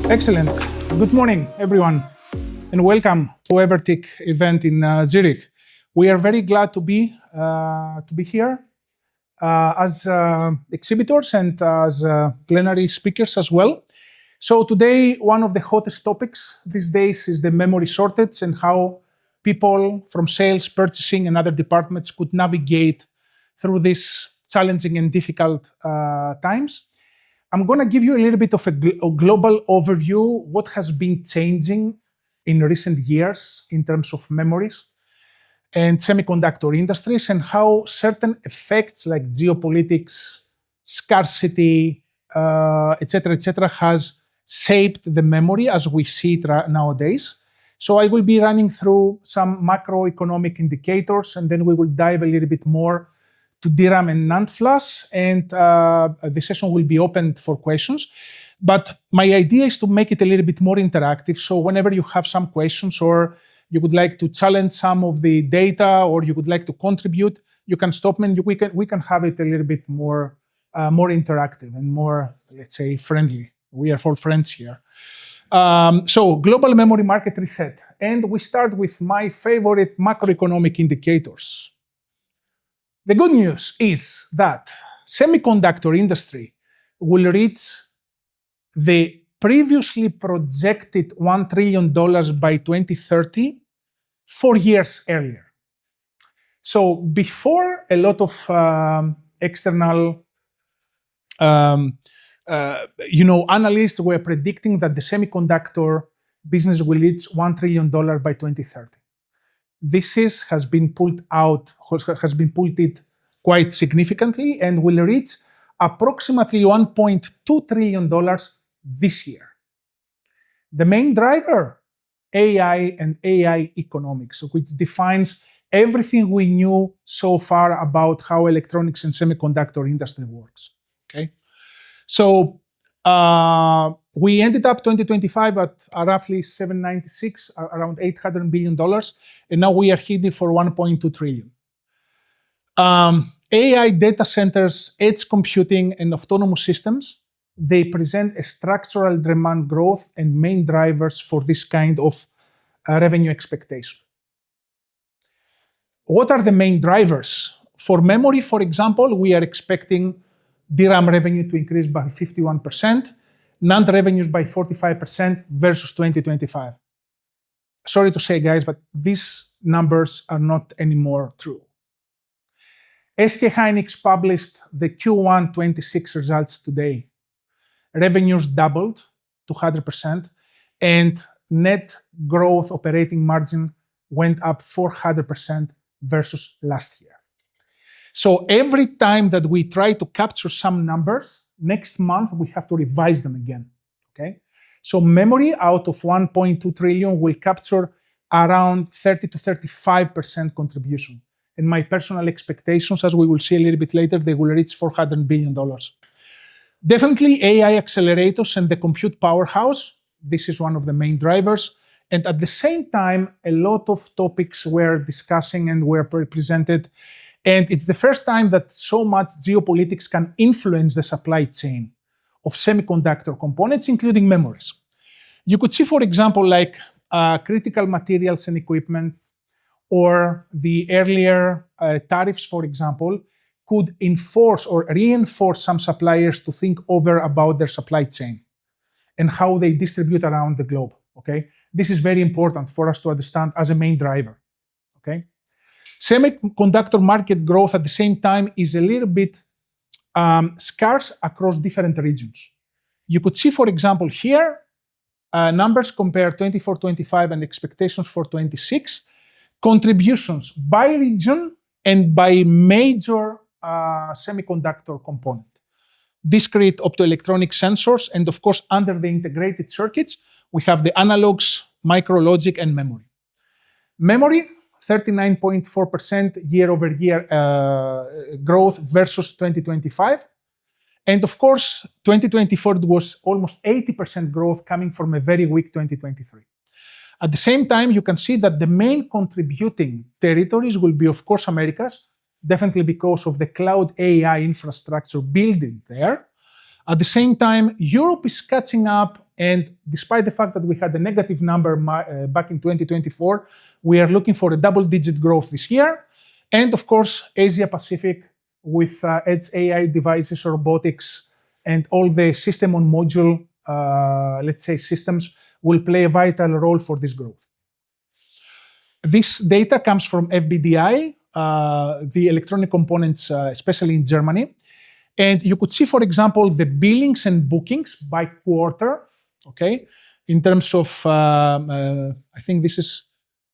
Excellent. Good morning, everyone, and welcome to Evertiq event in Zürich. We are very glad to be here as exhibitors and as plenary speakers as well. So today, one of the hottest topics these days is the memory shortage and how people from sales, purchasing, and other departments could navigate through these challenging and difficult times. I'm going to give you a little bit of a global overview, what has been changing in recent years in terms of memories and semiconductor industries, and how certain effects like geopolitics, scarcity, etc., has shaped the memory as we see it nowadays. So I will be running through some macroeconomic indicators, and then we will dive a little bit more to DRAM and NAND flash, and the session will be opened for questions. But my idea is to make it a little bit more interactive, so whenever you have some questions or you would like to challenge some of the data or you would like to contribute, you can stop me and we can have it a little bit more interactive and more, let's say, friendly. We are all friends here. So global memory market reset. And we start with my favorite macroeconomic indicators. The good news is that semiconductor industry will reach the previously projected $1 trillion by 2030, 4 years earlier. So before, a lot of external analysts were predicting that the semiconductor business will reach $1 trillion by 2030. This has been pulled it quite significantly and will reach approximately $1.2 trillion this year. The main driver, AI and AI economics, which defines everything we knew so far about how electronics and semiconductor industry works. Okay, so we ended up 2025 at roughly 796, around $800 billion, and now we are heading for 1.2 trillion. AI data centers, edge computing, and autonomous systems, they present a structural demand growth and main drivers for this kind of revenue expectation. What are the main drivers? For memory, for example, we are expecting DRAM revenue to increase by 51%, NAND revenues by 45% versus 2025. Sorry to say, guys, but these numbers are not anymore true. SK Hynix published the Q1 26 results today. Revenues doubled to 100%, and net growth operating margin went up 400% versus last year. So every time that we try to capture some numbers, next month we have to revise them again, okay? So memory out of 1.2 trillion will capture around 30 to 35% contribution. And my personal expectations, as we will see a little bit later, they will reach $400 billion. Definitely AI accelerators and the compute powerhouse, this is one of the main drivers. And at the same time, a lot of topics were discussing and were presented. And it's the first time that so much geopolitics can influence the supply chain of semiconductor components, including memories. You could see, for example, like critical materials and equipment, or the earlier tariffs, for example, could enforce or reinforce some suppliers to think over about their supply chain and how they distribute around the globe, okay? This is very important for us to understand as a main driver, okay? Semiconductor market growth at the same time is a little bit scarce across different regions. You could see, for example, here, numbers compare 24-25 and expectations for 26, contributions by region and by major semiconductor component. Discrete optoelectronic sensors, and of course, under the integrated circuits, we have the analogs, micro logic, and memory. Memory, 39.4% year-over-year growth versus 2025. And of course, 2024 was almost 80% growth coming from a very weak 2023. At the same time, you can see that the main contributing territories will be, of course, Americas, definitely because of the cloud AI infrastructure building there, At the same time, Europe is catching up, and despite the fact that we had a negative number back in 2024, we are looking for a double-digit growth this year. And of course, Asia Pacific with edge AI devices, robotics, and all the system on module, let's say, systems will play a vital role for this growth. This data comes from FBDI, the electronic components, especially in Germany. And you could see, for example, the billings and bookings by quarter, okay, in terms of, I think this is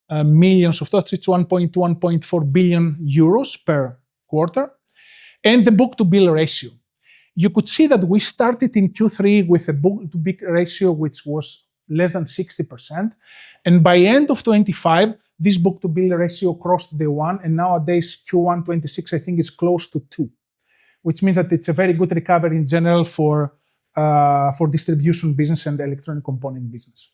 millions of dollars, it's 1.2, 1.4 billion euros per quarter, and the book-to-bill ratio. You could see that we started in Q3 with a book-to-bill ratio which was less than 60%, and by end of 25, this book-to-bill ratio crossed the 1, and nowadays Q1 26, I think, is close to 2. Which means that it's a very good recovery in general for distribution business and electronic component business.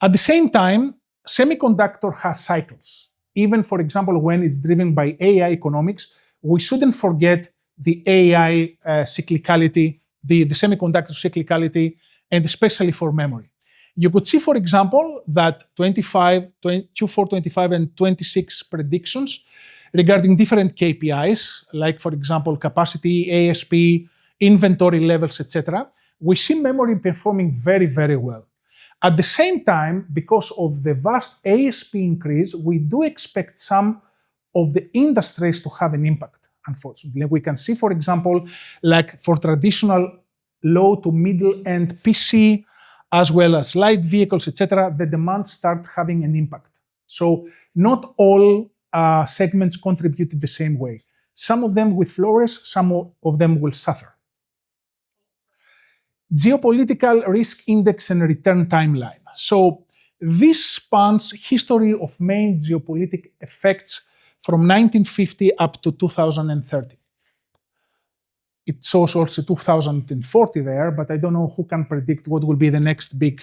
At the same time, semiconductor has cycles. Even, for example, when it's driven by AI economics, we shouldn't forget the AI cyclicality, the semiconductor cyclicality, and especially for memory. You could see, for example, that Q4 25 and 26 predictions regarding different KPIs, like, for example, capacity, ASP, inventory levels, etc., we see memory performing very, very well. At the same time, because of the vast ASP increase, we do expect some of the industries to have an impact, unfortunately. We can see, for example, like for traditional low to middle-end PC, as well as light vehicles, etc., the demand start having an impact. So not all segments contributed the same way. Some of them will flourish, some of them will suffer. Geopolitical risk index and return timeline. So this spans history of main geopolitical effects from 1950 up to 2030. It shows also 2040 there, but I don't know who can predict what will be the next big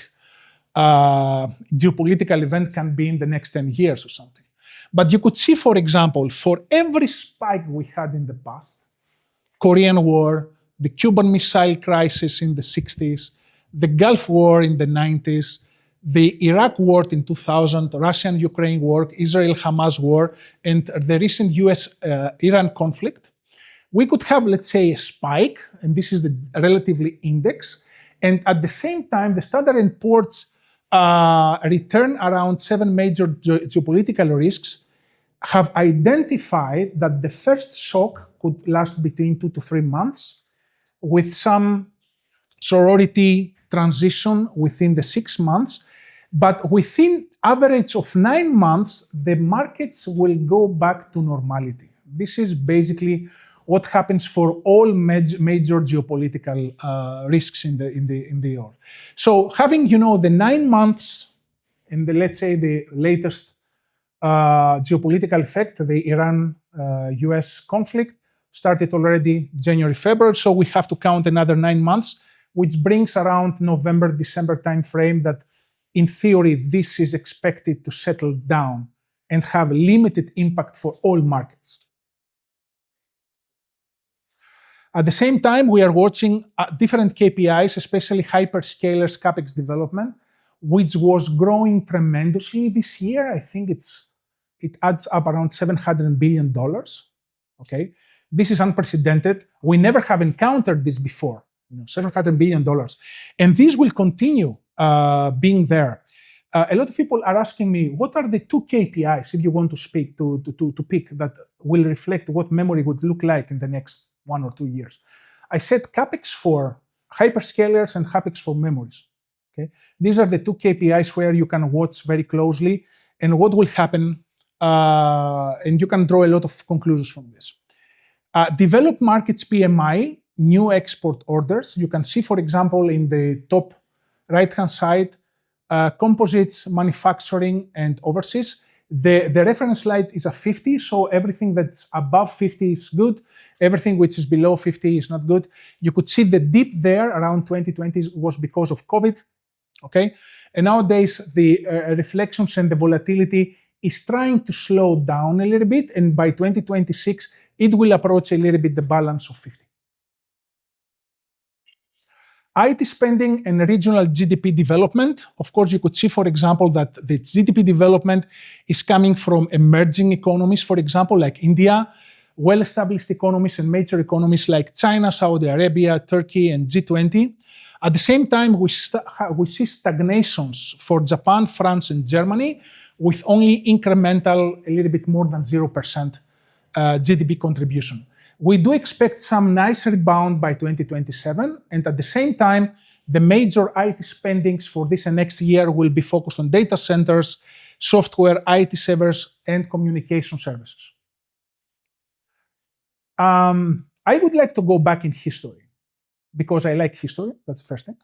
geopolitical event can be in the next 10 years or something. But you could see, for example, for every spike we had in the past, Korean War, the Cuban Missile Crisis in the 60s, the Gulf War in the 90s, the Iraq War in 2000, Russian-Ukraine War, Israel-Hamas War, and the recent US-Iran conflict, we could have, let's say, a spike, and this is the relatively index, and at the same time, the Standard & Poor's return around 7 major geopolitical risks have identified that the first shock could last between 2 to 3 months, with some sorority transition within the 6 months. But within average of 9 months, the markets will go back to normality. This is basically what happens for all major geopolitical risks in the world. So having, the 9 months in the, let's say, the latest geopolitical effect, the Iran-US conflict, started already January, February, so we have to count another 9 months, which brings around November, December timeframe that, in theory, this is expected to settle down and have limited impact for all markets. At the same time, we are watching different KPIs, especially hyperscalers CapEx development, which was growing tremendously this year. I think it adds up around $700 billion. Okay, this is unprecedented. We never have encountered this before. $700 billion, and this will continue being there. A lot of people are asking me, what are the 2 KPIs, if you want to speak to pick, that will reflect what memory would look like in the next 1 or 2 years? I said CapEx for hyperscalers and CapEx for memories. Okay, these are the 2 KPIs where you can watch very closely and what will happen, and you can draw a lot of conclusions from this. Developed markets PMI, new export orders. You can see, for example, in the top right-hand side, composites, manufacturing, and overseas. The reference light is a 50, so everything that's above 50 is good. Everything which is below 50 is not good. You could see the dip there around 2020 was because of COVID, okay? And nowadays, the reflections and the volatility is trying to slow down a little bit, and by 2026, it will approach a little bit the balance of 50. IT spending and regional GDP development. Of course, you could see, for example, that the GDP development is coming from emerging economies, for example, like India, well-established economies and major economies like China, Saudi Arabia, Turkey, and G20. At the same time, we see stagnations for Japan, France, and Germany, with only incremental, a little bit more than 0% GDP contribution. We do expect some nice rebound by 2027, and at the same time, the major IT spendings for this and next year will be focused on data centers, software, IT servers, and communication services. I would like to go back in history, because I like history, that's the first thing.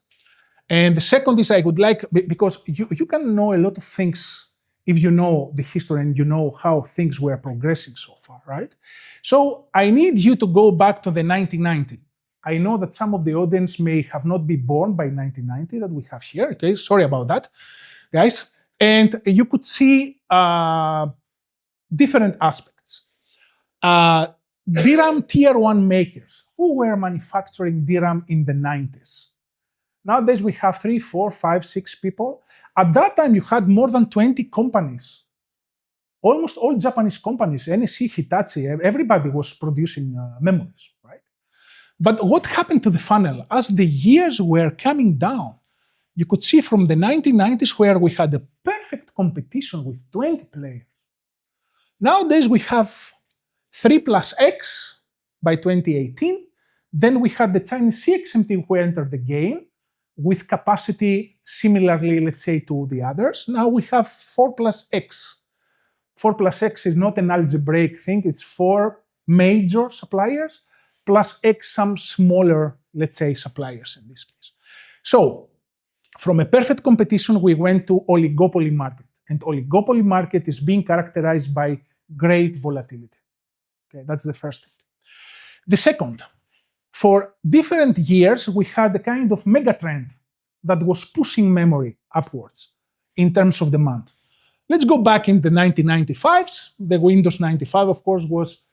And the second is I would like, because you can know a lot of things if you know the history and you know how things were progressing so far, right? So I need you to go back to the 1990. I know that some of the audience may have not been born by 1990 that we have here, okay? Sorry about that, guys. And you could see different aspects. DRAM tier one makers, who were manufacturing DRAM in the 90s? Nowadays we have 3, 4, 5, 6 people. At that time you had more than 20 companies. Almost all Japanese companies, NEC, Hitachi, everybody was producing memories, right? But what happened to the funnel? As the years were coming down, you could see from the 1990s where we had a perfect competition with 20 players. Nowadays we have 3 plus X by 2018. Then we had the Chinese CXMT who entered the game with capacity similarly, let's say, to the others. Now we have 4 plus X. 4 plus X is not an algebraic thing, it's 4 major suppliers plus X some smaller, let's say, suppliers in this case. So, from a perfect competition, we went to oligopoly market. And oligopoly market is being characterized by great volatility. Okay, that's the first thing. The second, for different years, we had a kind of megatrend that was pushing memory upwards in terms of demand. Let's go back in the 1995s. The Windows 95, of course, was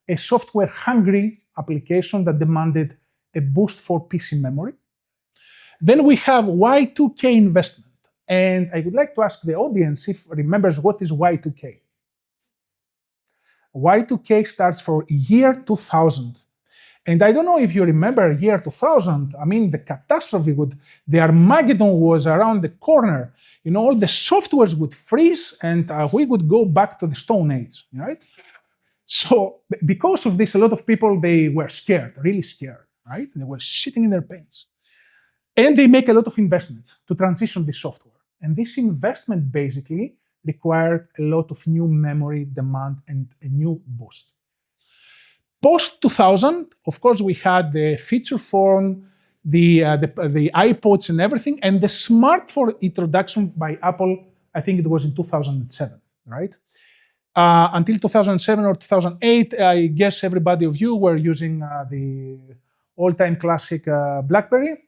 a software-hungry application that demanded a boost for PC memory. Then we have Y2K investment. And I would like to ask the audience if remembers what is Y2K. Y2K starts for year 2000. And I don't know if you remember year 2000, I mean, the catastrophe the Armageddon was around the corner. You know, all the softwares would freeze and we would go back to the Stone Age, right? So because of this, a lot of people, they were scared, really scared, right? They were shitting in their pants. And they make a lot of investments to transition this software. And this investment basically required a lot of new memory demand and a new boost. Post 2000, of course, we had the feature phone, the iPods and everything, and the smartphone introduction by Apple, I think it was in 2007, right? Until 2007 or 2008, I guess everybody of you were using the all-time classic BlackBerry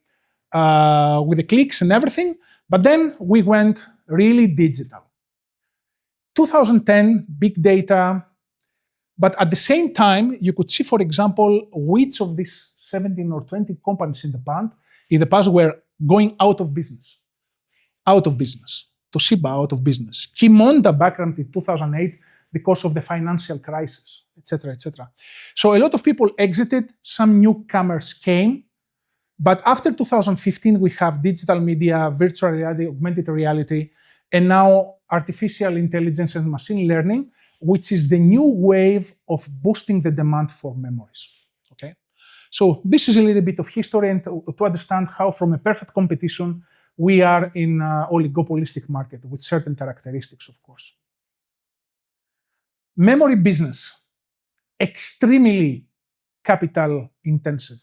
with the clicks and everything, but then we went really digital. 2010, big data. But at the same time, you could see, for example, which of these 17 or 20 companies in the past were going out of business. Out of business. Toshiba out of business. Qimonda bankrupt in 2008 because of the financial crisis, etc., etc. So a lot of people exited, some newcomers came, but after 2015, we have digital media, virtual reality, augmented reality, and now artificial intelligence and machine learning, which is the new wave of boosting the demand for memories, okay? So this is a little bit of history and to understand how from a perfect competition, we are in an oligopolistic market with certain characteristics, of course. Memory business, extremely capital intensive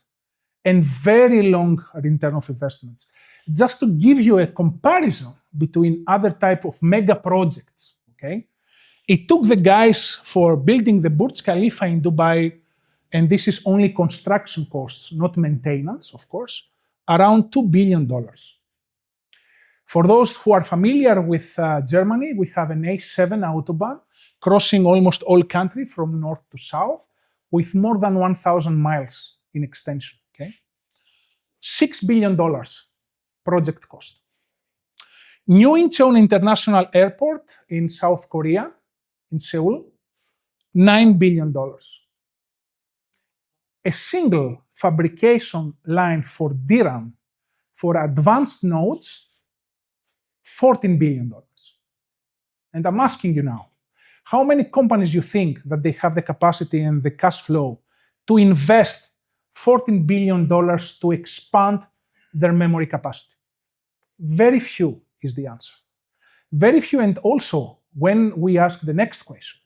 and very long return of investments. Just to give you a comparison between other type of mega projects, okay? It took the guys for building the Burj Khalifa in Dubai, and this is only construction costs, not maintenance, of course, around $2 billion. For those who are familiar with Germany, we have an A7 Autobahn crossing almost all country from north to south with more than 1,000 miles in extension, okay? $6 billion project cost. New Incheon International Airport in South Korea, in Seoul, $9 billion. A single fabrication line for DRAM for advanced nodes, $14 billion. And I'm asking you now, how many companies you think that they have the capacity and the cash flow to invest $14 billion to expand their memory capacity? Very few is the answer. Very few, and also when we ask the next question,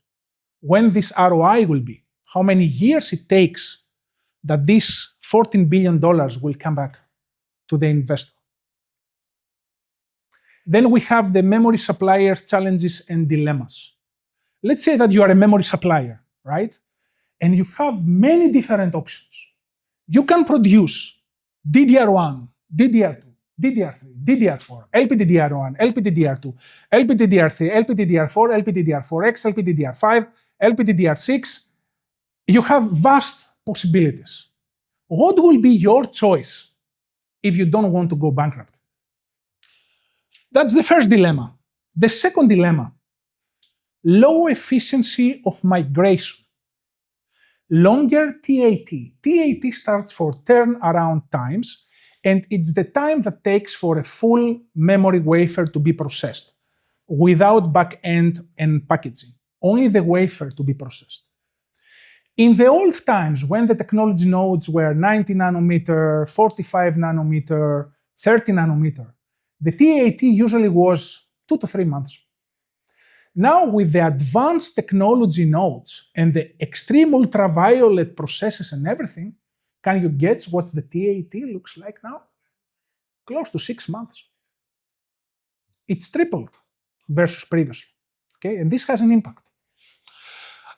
when this ROI will be, how many years it takes that this $14 billion will come back to the investor. Then we have the memory suppliers' challenges and dilemmas. Let's say that you are a memory supplier, right? And you have many different options. You can produce DDR1, DDR2, DDR3, DDR4, LPDDR1, LPDDR2, LPDDR3, LPDDR4, LPDDR4X, LPDDR5, LPDDR6. You have vast possibilities. What will be your choice if you don't want to go bankrupt? That's the first dilemma. The second dilemma, low efficiency of migration. Longer TAT. TAT starts for turnaround times, and it's the time that takes for a full memory wafer to be processed without back-end and packaging, only the wafer to be processed. In the old times, when the technology nodes were 90 nanometer, 45 nanometer, 30 nanometer, the TAT usually was 2 to 3 months. Now, with the advanced technology nodes and the extreme ultraviolet processes and everything, can you guess what the TAT looks like now? Close to 6 months. It's tripled versus previously, okay? And this has an impact.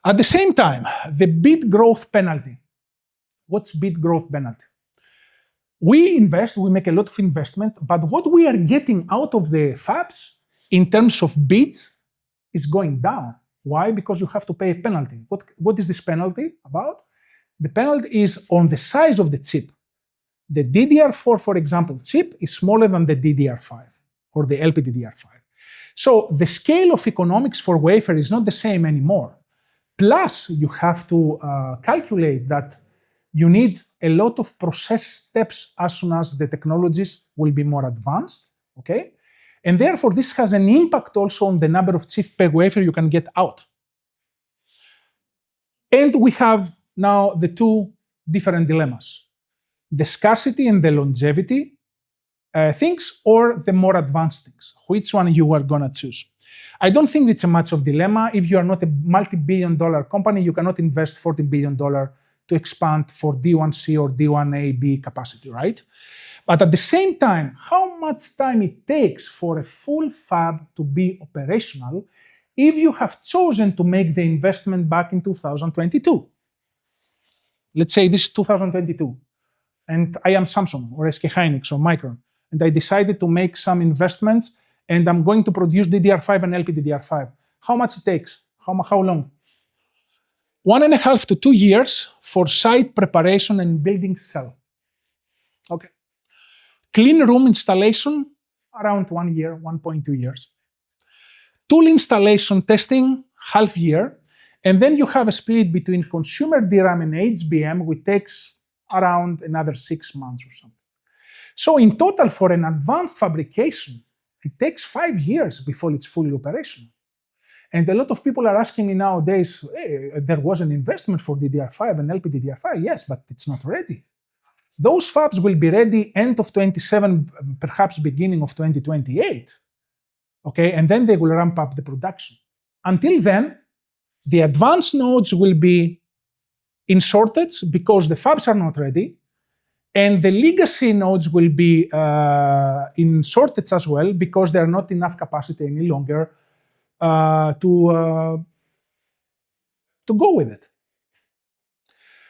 At the same time, the bit growth penalty. What's bit growth penalty? We invest, we make a lot of investment, but what we are getting out of the fabs in terms of bits is going down. Why? Because you have to pay a penalty. What is this penalty about? The penalty is on the size of the chip. The DDR4, for example, chip is smaller than the DDR5 or the LPDDR5. So the scale of economics for wafer is not the same anymore. Plus, you have to calculate that you need a lot of process steps as soon as the technologies will be more advanced, okay? And therefore, this has an impact also on the number of chips per wafer you can get out. And we have now the two different dilemmas. The scarcity and the longevity things, or the more advanced things. Which one you are gonna choose? I don't think it's a much of dilemma. If you are not a multi-billion-dollar company, you cannot invest $40 billion to expand for D1C or D1AB capacity, right? But at the same time, how much time it takes for a full fab to be operational if you have chosen to make the investment back in 2022? Let's say this is 2022, and I am Samsung or SK Hynix or Micron, and I decided to make some investments, and I'm going to produce DDR5 and LPDDR5. How much it takes? How long? 1.5 to 2 years for site preparation and building cell. Okay. Clean room installation, around 1 year, 1.2 years. Tool installation testing, half year. And then you have a split between consumer DRAM and HBM, which takes around another 6 months or something. So in total, for an advanced fabrication, it takes 5 years before it's fully operational. And a lot of people are asking me nowadays, hey, there was an investment for DDR5 and LPDDR5. Yes, but it's not ready. Those fabs will be ready end of 27, perhaps beginning of 2028. Okay, and then they will ramp up the production. Until then, the advanced nodes will be in shortage because the fabs are not ready, and the legacy nodes will be in shortage as well because there are not enough capacity any longer to go with it.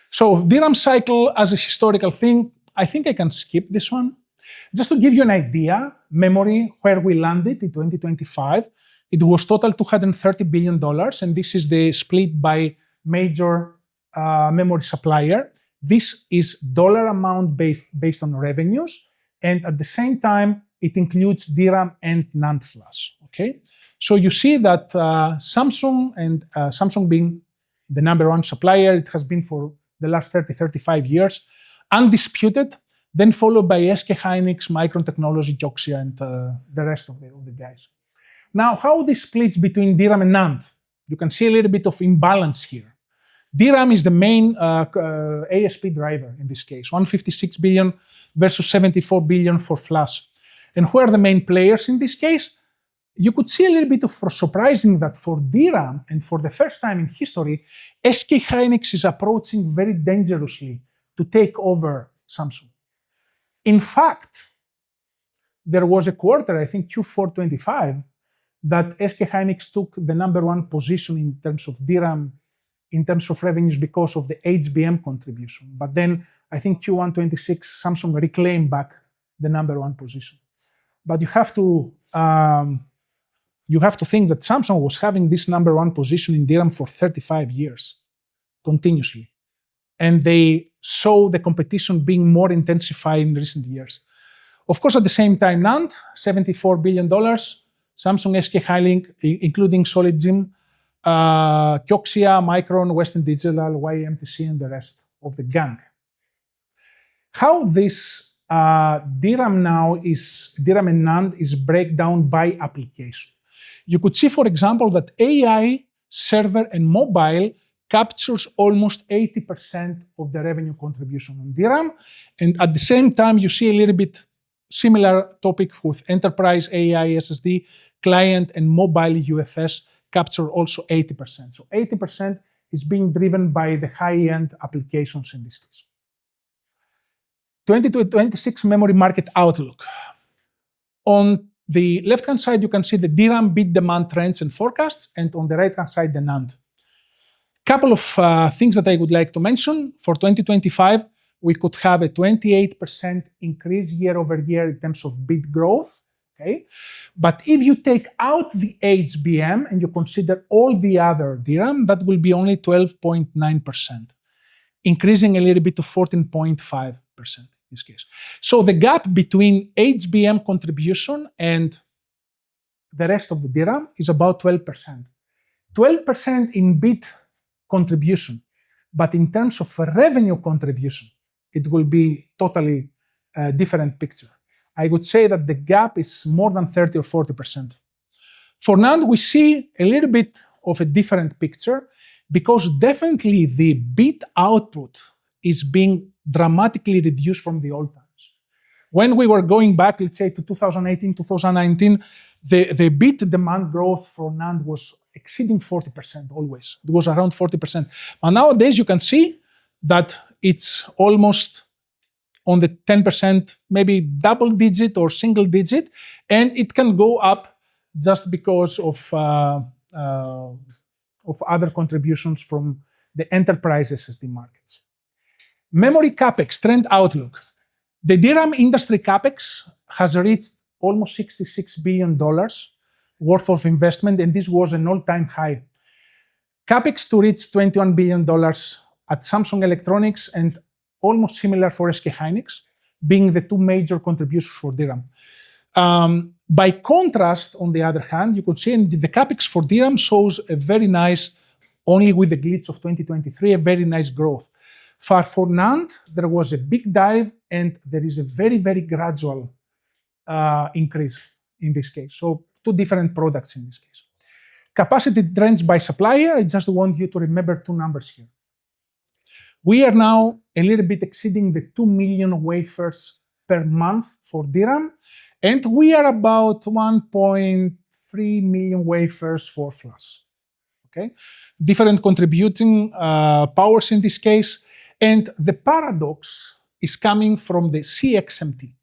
So DRAM cycle as a historical thing, I think I can skip this one. Just to give you an idea, memory, where we landed in 2025, it was total $230 billion, and this is the split by major memory supplier. This is dollar amount based on revenues, and at the same time, it includes DRAM and NAND flash. Okay, so you see that Samsung, and Samsung being the number one supplier, it has been for the last 35 years, undisputed, then followed by SK Hynix, Micron Technology, Kioxia, and the rest of the guys. Now, how this splits between DRAM and NAND? You can see a little bit of imbalance here. DRAM is the main ASP driver in this case, 156 billion versus 74 billion for flash. And who are the main players in this case? You could see a little bit of surprising that for DRAM, and for the first time in history, SK Hynix is approaching very dangerously to take over Samsung. In fact, there was a quarter, I think Q4 25, that SK Hynix took the number one position in terms of DRAM, in terms of revenues because of the HBM contribution. But then I think Q1 26, Samsung reclaimed back the number one position. But you have to think that Samsung was having this number one position in DRAM for 35 years, continuously. And they saw the competition being more intensified in recent years. Of course, at the same time, NAND, $74 billion, Samsung, SK Hynix, including SolidGym, Kioxia, Micron, Western Digital, YMTC, and the rest of the gang. How this DRAM and NAND is breakdown by application. You could see, for example, that AI, server, and mobile captures almost 80% of the revenue contribution on DRAM. And at the same time, you see a little bit similar topic with enterprise AI, SSD, client, and mobile UFS capture also 80%. So 80% is being driven by the high-end applications in this case. 2026 memory market outlook. On the left-hand side, you can see the DRAM bit demand trends and forecasts, and on the right-hand side, the NAND. Couple of things that I would like to mention. For 2025, we could have a 28% increase year over year in terms of bit growth. Okay? But if you take out the HBM and you consider all the other DRAM, that will be only 12.9%, increasing a little bit to 14.5% in this case. So the gap between HBM contribution and the rest of the DRAM is about 12%. 12% in bit contribution, but in terms of revenue contribution, it will be totally a different picture. I would say that the gap is more than 30 or 40%. For NAND, we see a little bit of a different picture because definitely the bit output is being dramatically reduced from the old times. When we were going back, let's say to 2018, 2019, the bit demand growth for NAND was exceeding 40% always. It was around 40%. But nowadays, you can see that it's almost on the 10%, maybe double digit or single digit, and it can go up just because of other contributions from the enterprise SSD markets. Memory CapEx trend outlook. The DRAM industry CapEx has reached almost $66 billion worth of investment, and this was an all-time high. CapEx to reach $21 billion at Samsung Electronics and almost similar for SK Hynix, being the two major contributors for DRAM. By contrast, on the other hand, you could see the CapEx for DRAM shows a very nice, only with the glitch of 2023, a very nice growth. For NAND, there was a big dive, and there is a very, very gradual increase in this case. So two different products in this case. Capacity trends by supplier, I just want you to remember two numbers here. We are now a little bit exceeding the 2 million wafers per month for DRAM, and we are about 1.3 million wafers for flash. Okay? Different contributing powers in this case, and the paradox is coming from the CXMT.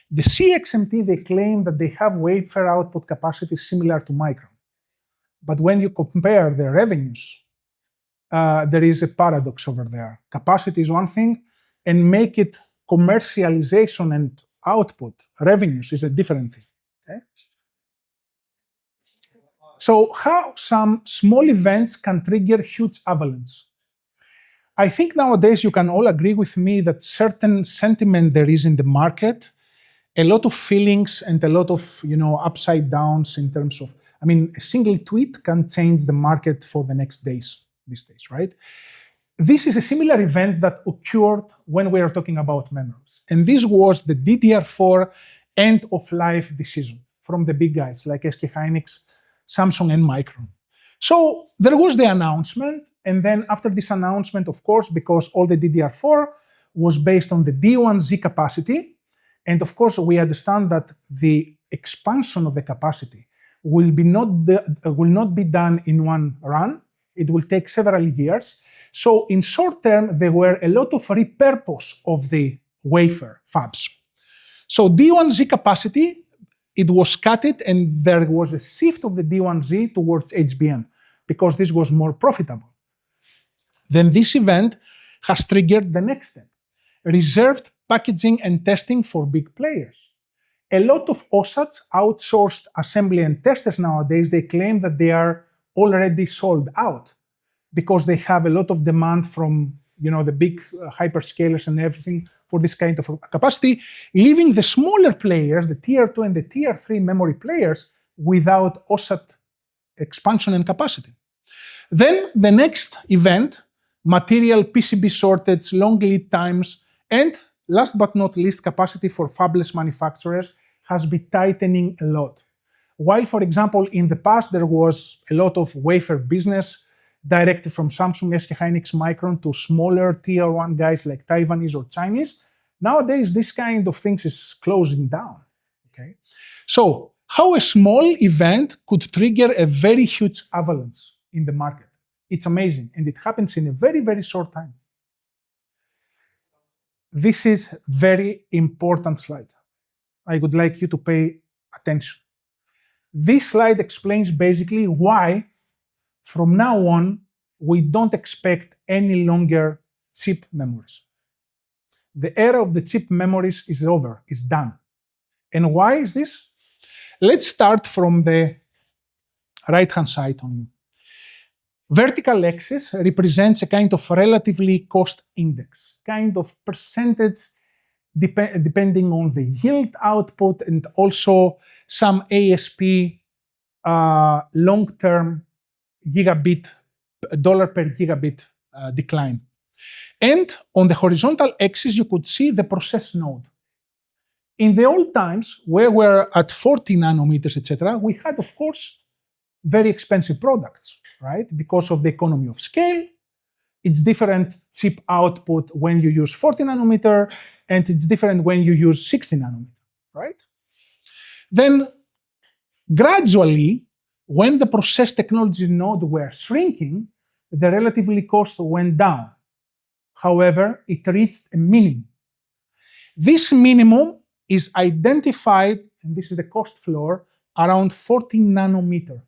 The CXMT, they claim that they have wafer output capacity similar to Micron. But when you compare their revenues, there is a paradox over there. Capacity is one thing, and make it commercialization and output, revenues, is a different thing. Okay? So how some small events can trigger huge avalanche. I think nowadays you can all agree with me that certain sentiment there is in the market, a lot of feelings and a lot of, upside downs in terms of, a single tweet can change the market for the next days, these days, right? This is a similar event that occurred when we are talking about memories. And this was the DDR4 end of life decision from the big guys like SK Hynix, Samsung, and Micron. So there was the announcement. And then after this announcement, of course, because all the DDR4 was based on the D1Z capacity, and of course, we understand that the expansion of the capacity will not be done in one run. It will take several years. So in short term, there were a lot of repurpose of the wafer fabs. So D1Z capacity, it was cut it, and there was a shift of the D1Z towards HBM because this was more profitable. Then this event has triggered the next step, reserved packaging and testing for big players. A lot of OSATs, outsourced assembly and testers nowadays, they claim that they are already sold out because they have a lot of demand from the big hyperscalers and everything for this kind of capacity, leaving the smaller players, the tier 2 and the tier 3 memory players, without OSAT expansion and capacity. Then the next event, material PCB shortage, long lead times, and last but not least, capacity for fabless manufacturers has been tightening a lot. While, for example, in the past there was a lot of wafer business directed from Samsung, SK Hynix, Micron to smaller tier 1 guys like Taiwanese or Chinese, nowadays this kind of things is closing down. Okay, so how a small event could trigger a very huge avalanche in the market? It's amazing, and it happens in a very, very short time. This is very important slide. I would like you to pay attention. This slide explains basically why, from now on, we don't expect any longer chip memories. The era of the chip memories is over, is done. And why is this? Let's start from the right-hand side on you. Vertical axis represents a kind of relatively cost index, kind of percentage depending on the yield output and also some ASP long-term dollar per gigabit decline. And on the horizontal axis, you could see the process node. In the old times, where we're at 40 nanometers, etc., we had, of course, very expensive products, right? Because of the economy of scale. It's different chip output when you use 40 nanometer, and it's different when you use 60 nanometer, right? Then, gradually, when the process technology node were shrinking, the relatively cost went down. However, it reached a minimum. This minimum is identified, and this is the cost floor, around 40 nanometer.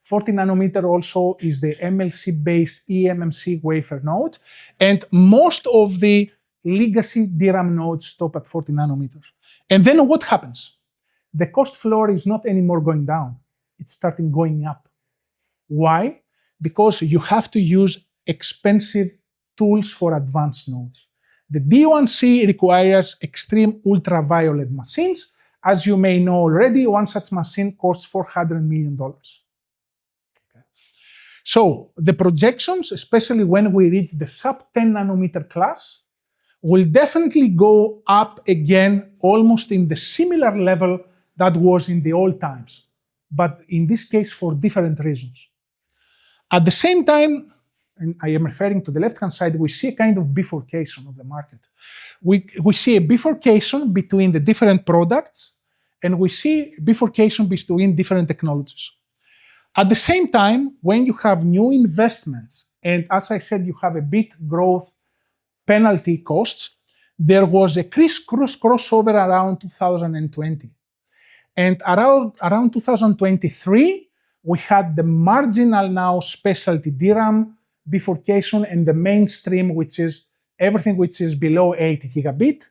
40 nanometer also is the MLC-based eMMC wafer node, and most of the legacy DRAM nodes stop at 40 nanometers. And then what happens? The cost floor is not anymore going down. It's starting going up. Why? Because you have to use expensive tools for advanced nodes. The D1C requires extreme ultraviolet machines. As you may know already, one such machine costs $400 million. So the projections, especially when we reach the sub-10 nanometer class, will definitely go up again almost in the similar level that was in the old times, but in this case for different reasons. At the same time, and I am referring to the left-hand side, we see a kind of bifurcation of the market. We see a bifurcation between the different products, and we see bifurcation between different technologies. At the same time, when you have new investments, and as I said, you have a bit growth penalty costs, there was a crossover around 2020. And around 2023, we had the marginal now specialty DRAM bifurcation, and the mainstream, which is everything which is below 8 gigabit,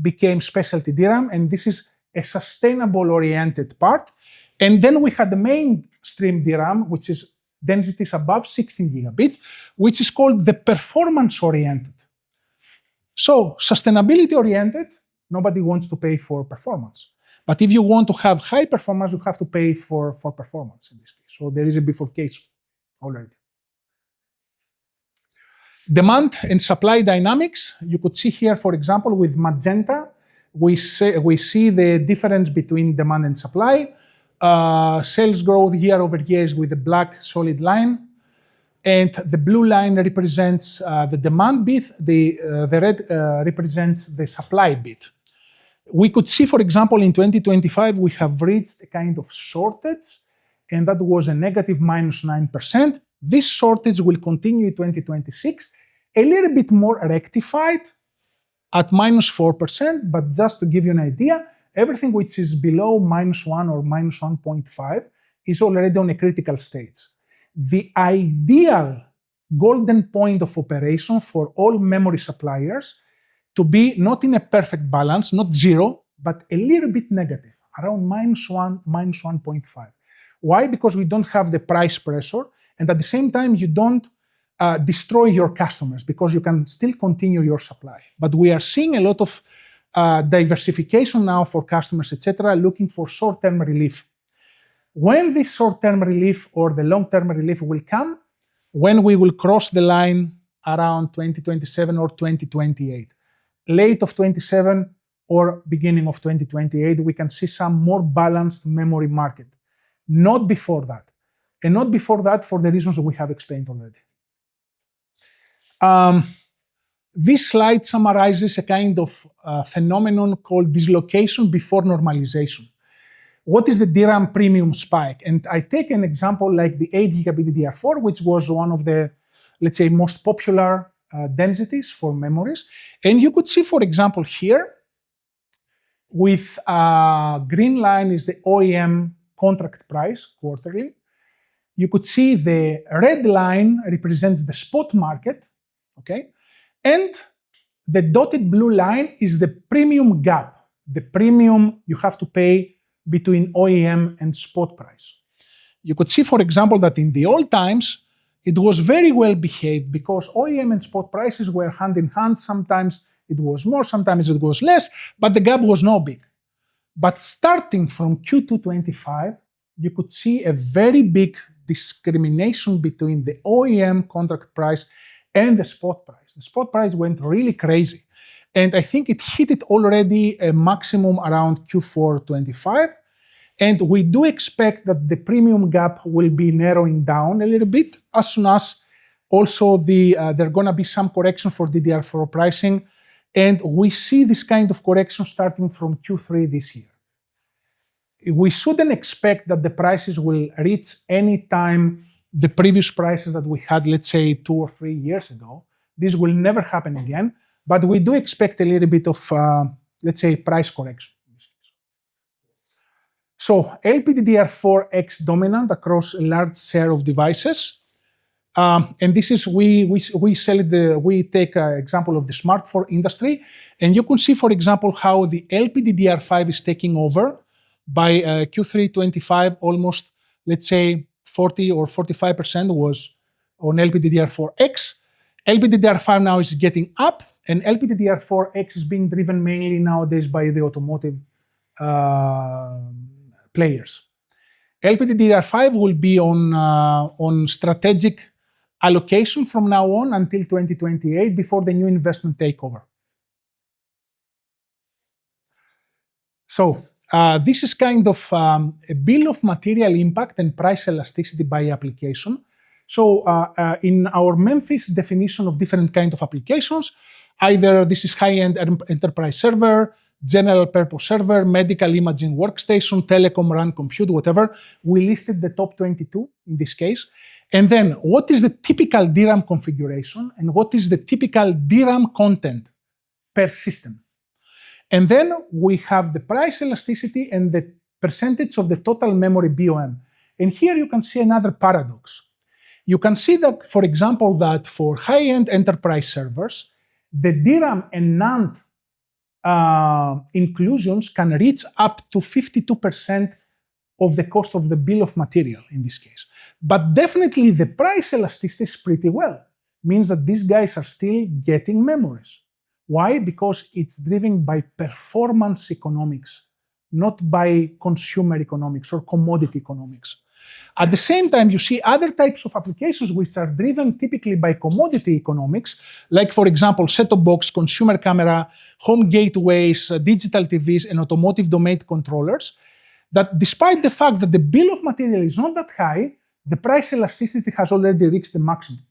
became specialty DRAM, and this is a sustainable oriented part. And then we had the mainstream DRAM, which is densities above 16 gigabit, which is called the performance-oriented. So, sustainability-oriented, nobody wants to pay for performance. But if you want to have high performance, you have to pay for performance in this case. So there is a bifurcation already. Demand and supply dynamics. You could see here, for example, with magenta, we see the difference between demand and supply. Sales growth year over year is with the black solid line. And the blue line represents the demand bit. The red represents the supply bit. We could see, for example, in 2025, we have reached a kind of shortage, and that was a negative minus 9%. This shortage will continue in 2026, a little bit more rectified at minus 4%, but just to give you an idea, everything which is below minus 1 or minus 1.5 is already on a critical stage. The ideal golden point of operation for all memory suppliers to be not in a perfect balance, not zero, but a little bit negative, around minus 1, minus 1.5. Why? Because we don't have the price pressure, and at the same time, you don't destroy your customers because you can still continue your supply. But we are seeing a lot of diversification now for customers, etc., looking for short-term relief. When this short-term relief or the long-term relief will come, when we will cross the line around 2027 or 2028. Late of 27 or beginning of 2028, we can see some more balanced memory market. Not before that. And not before that for the reasons that we have explained already. This slide summarizes a kind of phenomenon called dislocation before normalization. What is the DRAM premium spike? And I take an example like the 8 gigabit DDR4, which was one of the, let's say, most popular densities for memories. And you could see, for example, here, with green line is the OEM contract price quarterly. You could see the red line represents the spot market, okay? And the dotted blue line is the premium gap, the premium you have to pay between OEM and spot price. You could see, for example, that in the old times, it was very well behaved because OEM and spot prices were hand in hand. Sometimes it was more, sometimes it was less, but the gap was no big. But starting from Q2 25, you could see a very big discrimination between the OEM contract price and the spot price. The spot price went really crazy. And I think it hit it already a maximum around Q4 25. And we do expect that the premium gap will be narrowing down a little bit as soon as also there are going to be some correction for DDR4 pricing. And we see this kind of correction starting from Q3 this year. We shouldn't expect that the prices will reach any time the previous prices that we had, let's say, 2 or 3 years ago. This will never happen again. But we do expect a little bit of, let's say, price correction. So LPDDR4X dominant across a large share of devices. And this is, we take an example of the smartphone industry. And you can see, for example, how the LPDDR5 is taking over by Q3 25, almost, let's say, 40 or 45% was on LPDDR4X. LPDDR5 now is getting up. And LPDDR4X is being driven mainly nowadays by the automotive players. LPDDR5 will be on strategic allocation from now on until 2028 before the new investment takeover. So this is kind of a bill of material impact and price elasticity by application. So in our Memphis definition of different kinds of applications, either this is high-end enterprise server, general purpose server, medical imaging workstation, telecom, RAN compute, whatever. We listed the top 22 in this case. And then what is the typical DRAM configuration and what is the typical DRAM content per system? And then we have the price elasticity and the percentage of the total memory BOM. And here you can see another paradox. You can see that, for example, that for high-end enterprise servers, the DRAM and NAND inclusions can reach up to 52% of the cost of the bill of material in this case. But definitely the price elasticity is pretty well. Means that these guys are still getting memories. Why? Because it's driven by performance economics, not by consumer economics or commodity economics. At the same time, you see other types of applications which are driven typically by commodity economics, like, for example, set-top box, consumer camera, home gateways, digital TVs, and automotive domain controllers, that despite the fact that the bill of material is not that high, the price elasticity has already reached the maximum.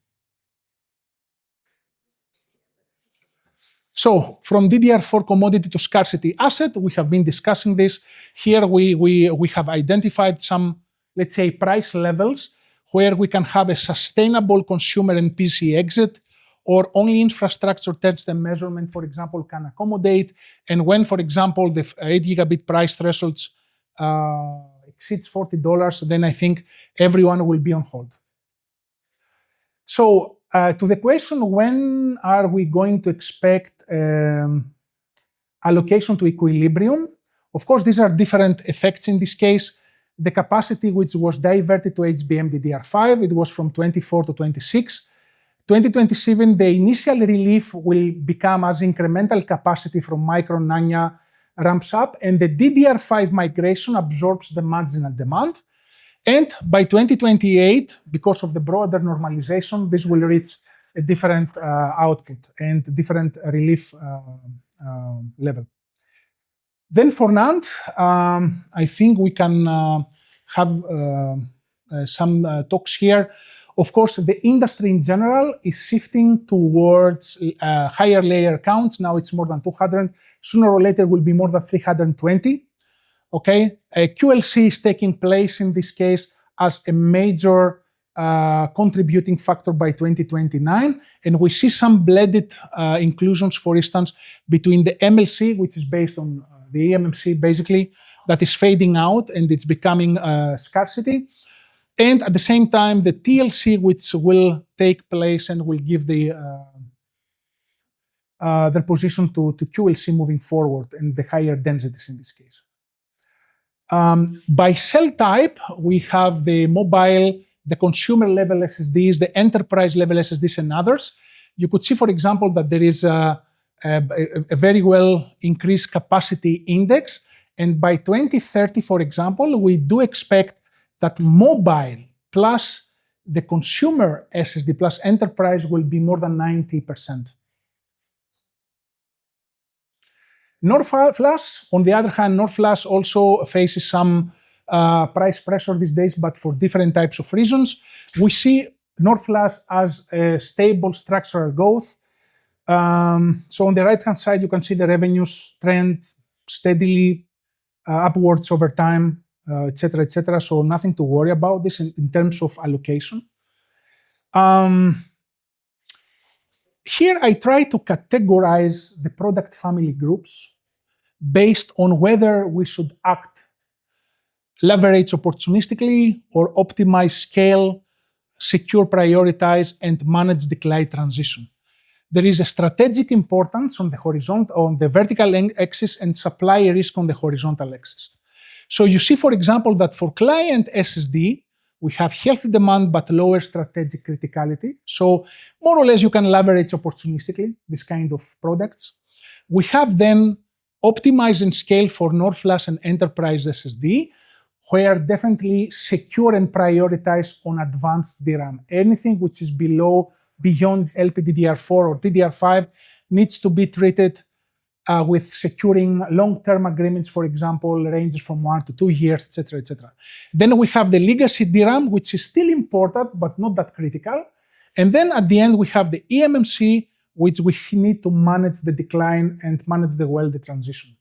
So, from DDR4 commodity to scarcity asset, we have been discussing this. Here we have identified some, let's say, price levels where we can have a sustainable consumer and PC exit, or only infrastructure test and measurement, for example, can accommodate. And when, for example, the 8 gigabit price thresholds exceeds $40, then I think everyone will be on hold. So, to the question, when are we going to expect allocation to equilibrium? Of course, these are different effects in this case. The capacity which was diverted to HBM DDR5, it was from 24 to 26. 2027, the initial relief will become as incremental capacity from Micron Nanya ramps up, and the DDR5 migration absorbs the marginal demand. And by 2028, because of the broader normalization, this will reach a different output and different relief level. Then for NAND, I think we can have some talks here. Of course, the industry in general is shifting towards higher layer counts. Now it's more than 200. Sooner or later will be more than 320. Okay, QLC is taking place in this case as a major contributing factor by 2029, and we see some blended inclusions, for instance, between the MLC, which is based on the eMMC basically, that is fading out and it's becoming scarcity, and at the same time the TLC, which will take place and will give their position to QLC moving forward and the higher densities in this case. By cell type, we have the mobile, the consumer level SSDs, the enterprise level SSDs, and others. You could see, for example, that there is a very well increased capacity index. And by 2030, for example, we do expect that mobile plus the consumer SSD plus enterprise will be more than 90%. NOR flash, on the other hand, NOR flash also faces some price pressure these days, but for different types of reasons. We see NOR flash as a stable structural growth. So on the right-hand side, you can see the revenues trend steadily upwards over time, etc., etc. So nothing to worry about this in terms of allocation. Here I try to categorize the product family groups based on whether we should act, leverage opportunistically, or optimize scale, secure, prioritize, and manage decline transition. There is a strategic importance on the vertical axis and supply risk on the horizontal axis. So you see, for example, that for client SSD, we have healthy demand but lower strategic criticality. So more or less you can leverage opportunistically this kind of products. We have then optimize and scale for NOR flash and enterprise SSD, where definitely secure and prioritize on advanced DRAM. Anything which is beyond LPDDR4 or DDR5 needs to be treated with securing long-term agreements, for example, ranges from 1 to 2 years, etc., etc. Then we have the legacy DRAM, which is still important but not that critical. And then at the end we have the eMMC, which we need to manage the decline and manage the transition.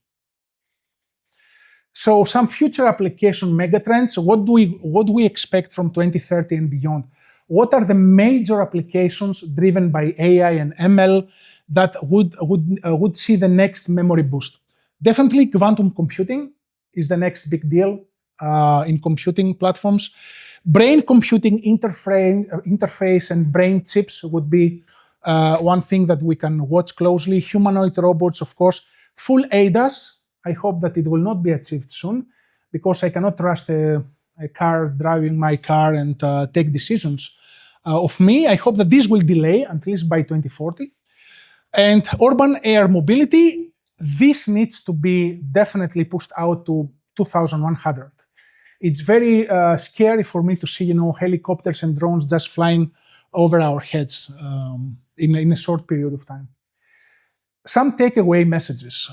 So some future application megatrends. What do we expect from 2030 and beyond? What are the major applications driven by AI and ML that would see the next memory boost? Definitely quantum computing is the next big deal in computing platforms. Brain computing interface and brain chips would be one thing that we can watch closely. Humanoid robots, of course. Full ADAS, I hope that it will not be achieved soon. because I cannot trust a car driving my car and take decisions of me. I hope that this will delay at least by 2040. And urban air mobility, this needs to be definitely pushed out to 2100. It's very scary for me to see, helicopters and drones just flying over our heads in a short period of time. Some takeaway messages.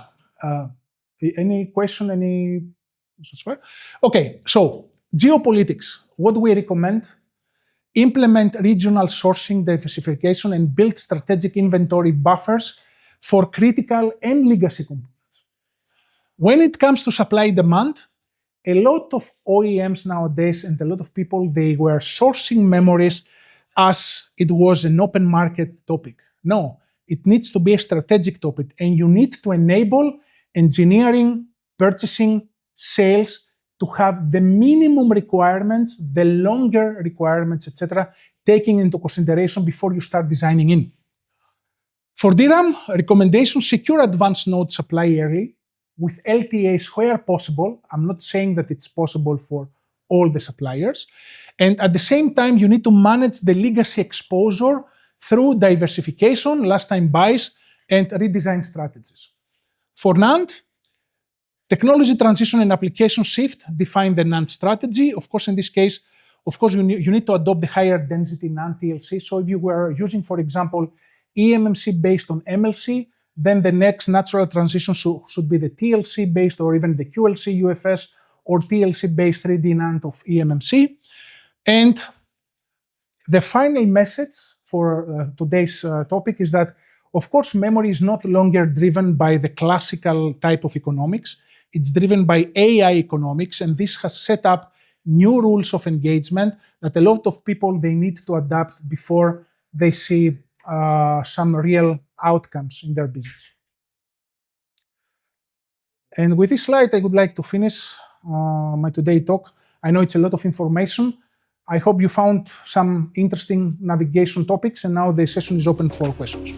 Any question? Okay, so geopolitics. What do we recommend? Implement regional sourcing diversification and build strategic inventory buffers for critical and legacy components. When it comes to supply demand, a lot of OEMs nowadays and a lot of people, they were sourcing memories as it was an open market topic. No, it needs to be a strategic topic, and you need to enable engineering, purchasing, sales to have the minimum requirements, the longer requirements, etc., taking into consideration before you start designing in. For DRAM, recommendation, secure advanced node supply early with LTAs where possible. I'm not saying that it's possible for all the suppliers. And at the same time, you need to manage the legacy exposure through diversification, last-time buys, and redesign strategies. For NAND, technology transition and application shift define the NAND strategy. Of course, in this case, you need to adopt the higher density NAND TLC. So if you were using, for example, eMMC based on MLC, then the next natural transition should be the TLC based or even the QLC UFS or TLC based 3D NAND of eMMC. And the final message for today's topic is that, of course, memory is not longer driven by the classical type of economics. It's driven by AI economics, and this has set up new rules of engagement that a lot of people, they need to adapt before they see some real outcomes in their business. And with this slide, I would like to finish my today's talk. I know it's a lot of information. I hope you found some interesting navigation topics, and now the session is open for questions.